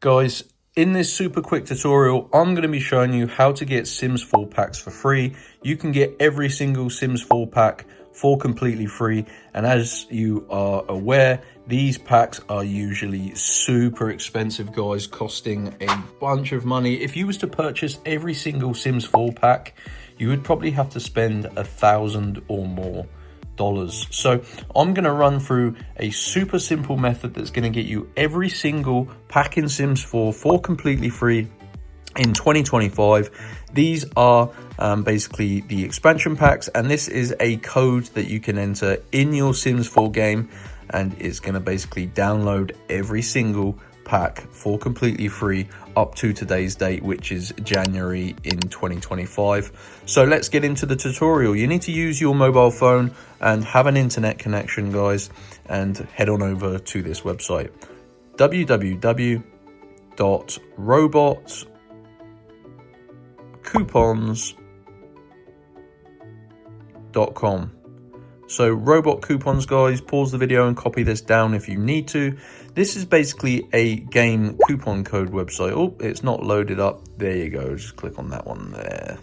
Guys, in this super quick tutorial, I'm going to be showing you how to get Sims 4 packs for free. You can get every single Sims 4 pack for completely free. And as you are aware, these packs are usually super expensive, guys, costing a bunch of money. If you was to purchase every single Sims 4 pack, you would probably have to spend $1,000 or more. So I'm going to run through a super simple method that's going to get you every single pack in Sims 4 for completely free in 2025. These are basically the expansion packs, and this is a code that you can enter in your Sims 4 game, and it's going to basically download every single pack for completely free up to today's date, which is January in 2025. So let's get into the tutorial. You need to use your mobile phone and have an internet connection, guys, and head on over to this website, www.robotcoupons.com. So robot coupons, guys, pause the video and copy this down if you need to. This is basically a game coupon code website. Oh, it's not loaded up. There you go. Just click on that one there.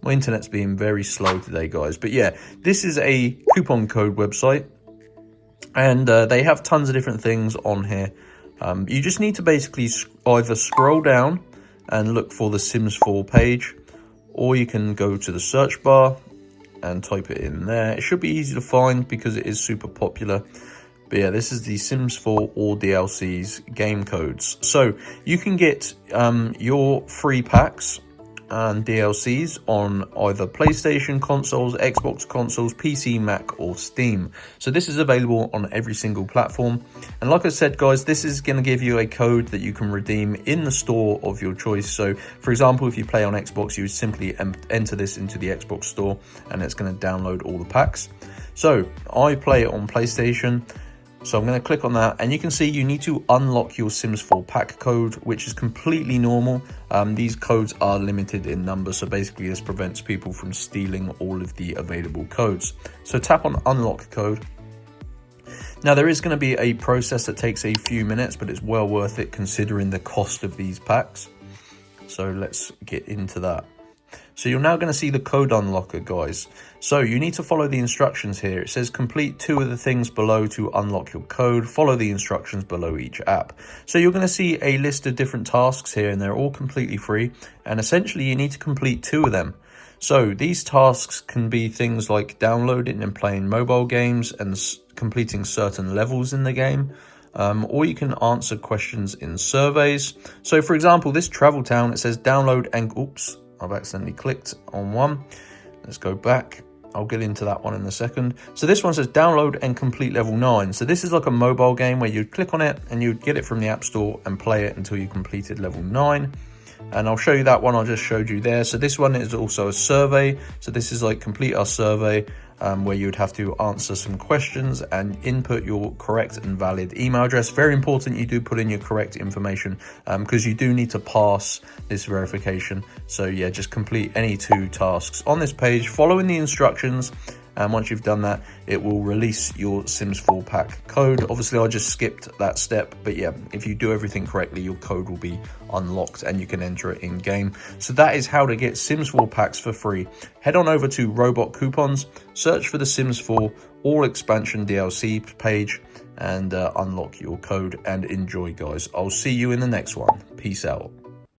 My internet's being very slow today, guys. But yeah, this is a coupon code website, and they have tons of different things on here. You just need to basically either scroll down and look for the Sims 4 page, or you can go to the search bar and type it in there. It should be easy to find because it is super popular. But yeah, this is the Sims 4 or DLCs game codes. So you can get your free packs and DLCs on either PlayStation consoles, Xbox consoles, PC, Mac, or Steam. So this is available on every single platform. And like I said, guys, this is going to give you a code that you can redeem in the store of your choice. So for example, if you play on Xbox, you would simply enter this into the Xbox store, and it's going to download all the packs. So I play it on PlayStation. So I'm going to click on that, and you can see you need to unlock your Sims 4 pack code, which is completely normal. These codes are limited in number, so basically this prevents people from stealing all of the available codes. So tap on unlock code. Now there is going to be a process that takes a few minutes, but it's well worth it considering the cost of these packs. So let's get into that. So you're now going to see the code unlocker, guys. So you need to follow the instructions here. It says complete 2 of the things below to unlock your code. Follow the instructions below each app. So you're going to see a list of different tasks here, and they're all completely free. And essentially you need to complete 2 of them. So these tasks can be things like downloading and playing mobile games and completing certain levels in the game. Or you can answer questions in surveys. So for example, this travel town, it says download and oops, I've accidentally clicked on one. Let's go back. I'll get into that one in a second. So this one says download and complete level 9. So this is like a mobile game where you'd click on it and you'd get it from the App Store and play it until you completed level 9. And I'll show you that one I just showed you there. So this one is also a survey. So this is like complete our survey, where you would have to answer some questions and input your correct and valid email address. Very important you do put in your correct information, because you do need to pass this verification. So yeah, just complete any 2 tasks on this page following the instructions. And once you've done that, it will release your Sims 4 pack code. Obviously, I just skipped that step. But yeah, if you do everything correctly, your code will be unlocked and you can enter it in game. So that is how to get Sims 4 packs for free. Head on over to Robot Coupons, search for the Sims 4 All Expansion DLC page, and unlock your code and enjoy, guys. I'll see you in the next one. Peace out.